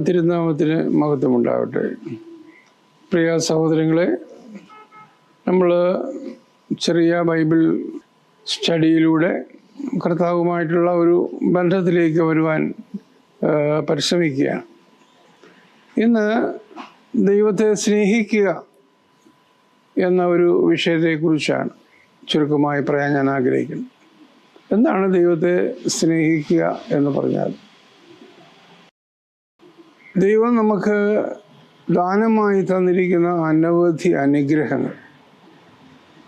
തിരുനാമത്തിന് മഹത്വമുണ്ടാവട്ടെ. പ്രിയ സഹോദരങ്ങളെ, നമ്മൾ ചെറിയ ബൈബിൾ സ്റ്റഡിയിലൂടെ കർത്താവുമായിട്ടുള്ള ഒരു ബന്ധത്തിലേക്ക് വരുവാൻ പരിശ്രമിക്കുകയാണ്. ഇന്ന് ദൈവത്തെ സ്നേഹിക്കുക എന്ന ഒരു വിഷയത്തെക്കുറിച്ചാണ് ചുരുക്കമായി പറയാൻ ഞാൻ ആഗ്രഹിക്കുന്നത്. എന്താണ് ദൈവത്തെ സ്നേഹിക്കുക എന്ന് പറഞ്ഞാൽ? ദൈവം നമുക്ക് ദാനമായി തന്നിരിക്കുന്ന അനവധി അനുഗ്രഹങ്ങൾ,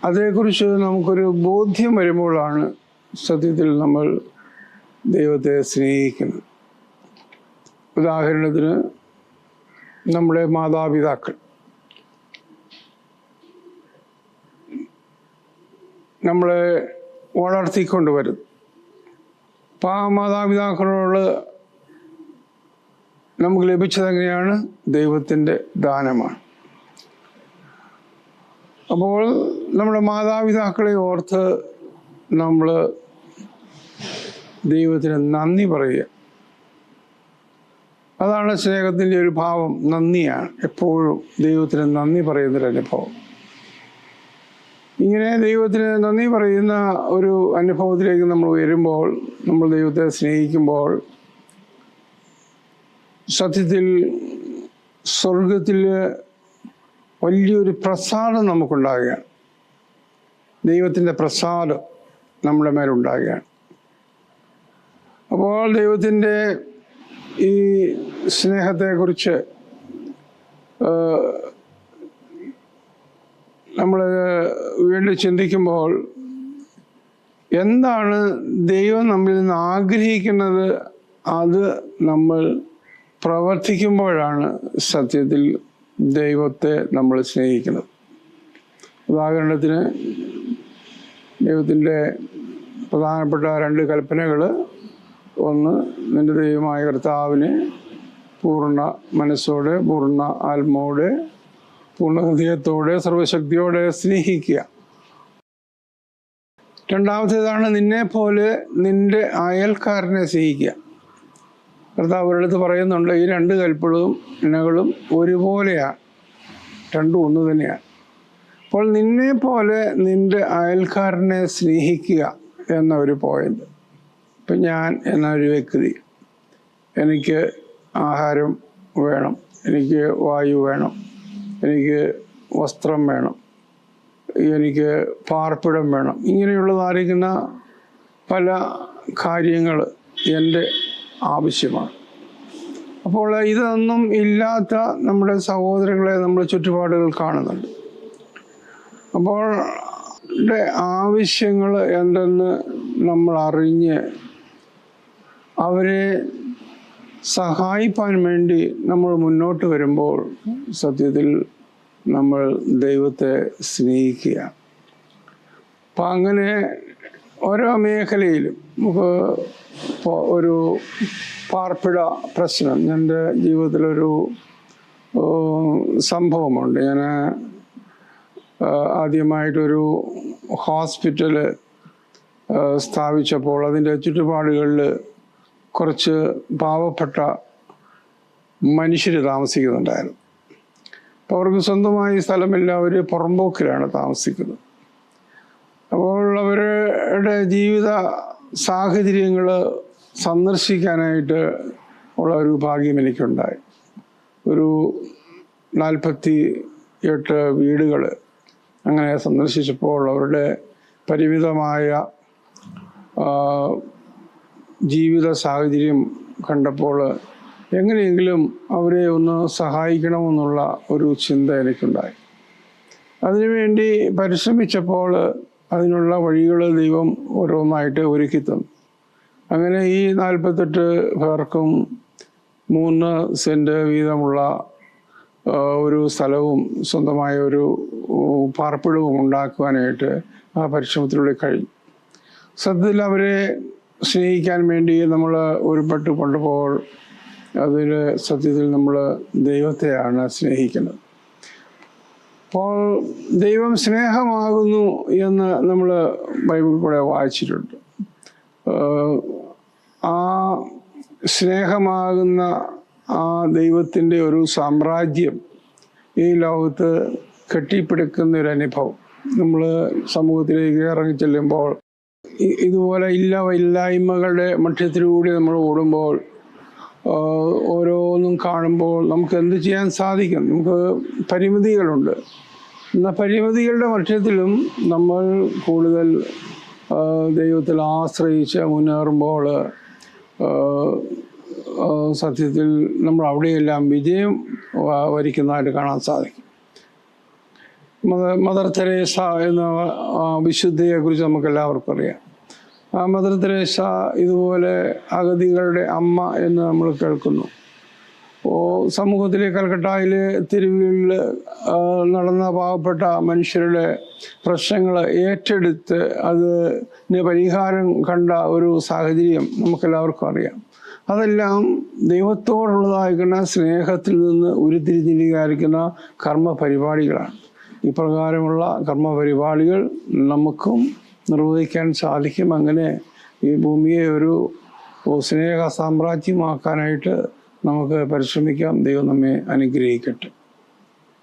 അതേക്കുറിച്ച് നമുക്കൊരു ബോധ്യം വരുമ്പോഴാണ് സത്യത്തിൽ നമ്മൾ ദൈവത്തെ സ്നേഹിക്കുന്നത്. ഉദാഹരണത്തിന്, നമ്മുടെ മാതാപിതാക്കൾ നമ്മളെ വളർത്തിക്കൊണ്ടുവരുന്നു. അപ്പം ആ മാതാപിതാക്കളോട് നമുക്ക് ലഭിച്ചതെങ്ങനെയാണ്? ദൈവത്തിൻ്റെ ദാനമാണ്. അപ്പോൾ നമ്മുടെ മാതാപിതാക്കളെ ഓർത്ത് നമ്മൾ ദൈവത്തിന് നന്ദി പറയുക. അതാണ് സ്നേഹത്തിൻ്റെ ഒരു ഭാവം, നന്ദിയാണ്. എപ്പോഴും ദൈവത്തിന് നന്ദി പറയുന്നൊരനുഭവം. ഇങ്ങനെ ദൈവത്തിന് നന്ദി പറയുന്ന ഒരു അനുഭവത്തിലേക്ക് നമ്മൾ വരുമ്പോൾ, നമ്മൾ ദൈവത്തെ സ്നേഹിക്കുമ്പോൾ, സത്യത്തിൽ സ്വർഗത്തിൽ വലിയൊരു പ്രസാദം നമുക്കുണ്ടാകുകയാണ്. ദൈവത്തിൻ്റെ പ്രസാദം നമ്മുടെ മേലുണ്ടാകുകയാണ്. അപ്പോൾ ദൈവത്തിൻ്റെ ഈ സ്നേഹത്തെക്കുറിച്ച് നമ്മൾ വീണ്ടും ചിന്തിക്കുമ്പോൾ, എന്താണ് ദൈവം നമ്മിൽ നിന്ന് ആഗ്രഹിക്കുന്നത്? അത് നമ്മൾ പ്രവർത്തിക്കുമ്പോഴാണ് സത്യത്തിൽ ദൈവത്തെ നമ്മൾ സ്നേഹിക്കുന്നത്. ഉദാഹരണത്തിന്, ദൈവത്തിൻ്റെ പ്രധാനപ്പെട്ട 2 കൽപ്പനകൾ: ഒന്ന്, നിൻ്റെ ദൈവമായ കർത്താവിനെ പൂർണ്ണ മനസ്സോടെ, പൂർണ്ണ ആത്മാവോടെ, പൂർണ്ണ ഹൃദയത്തോടെ, സർവശക്തിയോടെ സ്നേഹിക്കുക. രണ്ടാമത്തേതാണ്, നിന്നെ പോലെ നിൻ്റെ അയൽക്കാരനെ സ്നേഹിക്കുക. കർത്താവ് ഒരിടത്ത് പറയുന്നുണ്ട്, ഈ 2 കൽപ്പനകളും ഒരുപോലെയാണ്, രണ്ടും ഒന്ന് തന്നെയാണ്. അപ്പോൾ നിന്നെ പോലെ നിൻ്റെ അയൽക്കാരനെ സ്നേഹിക്കുക എന്ന ഒരു പോയിന്റ്. ഇപ്പം ഞാൻ എന്നൊരു വ്യക്തി, എനിക്ക് ആഹാരം വേണം, എനിക്ക് വായു വേണം, എനിക്ക് വസ്ത്രം വേണം, എനിക്ക് പാർപ്പിടം വേണം, ഇങ്ങനെയുള്ളതായിരിക്കുന്ന പല കാര്യങ്ങൾ എൻ്റെ ആവശ്യമാണ്. അപ്പോൾ ഇതൊന്നും ഇല്ലാത്ത നമ്മുടെ സഹോദരങ്ങളെ നമ്മൾ ചുറ്റുപാടുകൾ കാണുന്നുണ്ട്. അപ്പോൾ ആവശ്യങ്ങൾ എന്തെന്ന് നമ്മൾ അറിഞ്ഞ് അവരെ സഹായിപ്പാൻ വേണ്ടി നമ്മൾ മുന്നോട്ട് വരുമ്പോൾ സത്യത്തിൽ നമ്മൾ ദൈവത്തെ സ്നേഹിക്കുക. അപ്പം അങ്ങനെ ഓരോ മേഖലയിലും നമുക്ക് ഒരു പാർപ്പിട പ്രശ്നം, എൻ്റെ ജീവിതത്തിലൊരു സംഭവമുണ്ട്. ഞാൻ ആദ്യമായിട്ടൊരു ഹോസ്പിറ്റൽ സ്ഥാപിച്ചപ്പോൾ അതിൻ്റെ ചുറ്റുപാടുകളിൽ കുറച്ച് പാവപ്പെട്ട മനുഷ്യർ താമസിക്കുന്നുണ്ടായിരുന്നു. അപ്പോൾ അവർക്ക് സ്വന്തമായി സ്ഥലമില്ല, അവർ പുറമ്പോക്കിലാണ് താമസിക്കുന്നത്. അപ്പോൾ അവരുടെ ജീവിത സാഹചര്യങ്ങൾ സന്ദർശിക്കാനായിട്ട് ഉള്ള ഒരു ഭാഗ്യം എനിക്കുണ്ടായി. ഒരു 48 വീടുകൾ അങ്ങനെ സന്ദർശിച്ചപ്പോൾ അവരുടെ പരിമിതമായ ജീവിത സാഹചര്യം കണ്ടപ്പോൾ എങ്ങനെയെങ്കിലും അവരെ ഒന്ന് സഹായിക്കണമെന്നുള്ള ഒരു ചിന്ത എനിക്കുണ്ടായി. അതിനുവേണ്ടി പരിശ്രമിച്ചപ്പോൾ അതിനുള്ള വഴികൾ ദൈവം ഓരോന്നായിട്ട് ഒരുക്കി തന്നു. അങ്ങനെ ഈ 48 പേർക്കും 3 സെൻറ്റ് വീതമുള്ള ഒരു സ്ഥലവും സ്വന്തമായ ഒരു പാർപ്പിടവും ഉണ്ടാക്കുവാനായിട്ട് ആ പരിശ്രമത്തിലൂടെ കഴിഞ്ഞു. സത്യത്തിൽ അവരെ സ്നേഹിക്കാൻ വേണ്ടി നമ്മൾ ഒരുപെട്ട് കൊണ്ടുപോകുമ്പോൾ അതിൽ സത്യത്തിൽ നമ്മൾ ദൈവത്തെയാണ് സ്നേഹിക്കുന്നത്. അപ്പോൾ ദൈവം സ്നേഹമാകുന്നു എന്ന് നമ്മൾ ബൈബിളിൽ കൂടെ വായിച്ചിട്ടുണ്ട്. ആ സ്നേഹമാകുന്ന ആ ദൈവത്തിൻ്റെ ഒരു സാമ്രാജ്യം ഈ ലോകത്ത് കെട്ടിപ്പിടിക്കുന്ന ഒരു അനുഭവം. നമ്മൾ സമൂഹത്തിലേക്ക് ഇറങ്ങി ചെല്ലുമ്പോൾ ഇതുപോലെ ഇല്ലായ്മകളുടെ മധ്യത്തിലൂടെ നമ്മൾ ഓടുമ്പോൾ ഓരോന്നും കാണുമ്പോൾ നമുക്ക് എന്ത് ചെയ്യാൻ സാധിക്കും? നമുക്ക് പരിമിതികളുണ്ട്. എന്നാൽ പരിമിതികളുടെ മധ്യത്തിലും നമ്മൾ കൂടുതൽ ദൈവത്തിൽ ആശ്രയിച്ച് മുന്നേറുമ്പോൾ സത്യത്തിൽ നമ്മൾ അവിടെയെല്ലാം വിജയം വരിക്കുന്നതായിട്ട് കാണാൻ സാധിക്കും. മദർ തെരേസ എന്ന വിശുദ്ധയെക്കുറിച്ച് നമുക്ക് എല്ലാവർക്കും അറിയാം. ആ മദർ തെരേസ ഇതുപോലെ അഗതികളുടെ അമ്മ എന്ന് നമ്മൾ കേൾക്കുന്നു. സമൂഹത്തിലെ കൽക്കട്ടയിലെ തെരുവുകളിൽ നടന്ന പാവപ്പെട്ട മനുഷ്യരുടെ പ്രശ്നങ്ങൾ ഏറ്റെടുത്ത് അതിന് പരിഹാരം കണ്ട ഒരു സാഹചര്യം നമുക്കെല്ലാവർക്കും അറിയാം. അതെല്ലാം ദൈവത്തോടുള്ളതായിരിക്കുന്ന സ്നേഹത്തിൽ നിന്ന് ഉരുത്തിരിഞ്ഞിരിക്കുന്ന കർമ്മ പരിപാടികളാണ്. ഇപ്രകാരമുള്ള കർമ്മ പരിപാടികൾ നമുക്കും നിർവഹിക്കാൻ സാധിക്കും. അങ്ങനെ ഈ ഭൂമിയെ ഒരു സ്നേഹ സാമ്രാജ്യമാക്കാനായിട്ട് നമുക്ക് പരിശ്രമിക്കാം. ദൈവം നമ്മെ അനുഗ്രഹിക്കട്ടെ.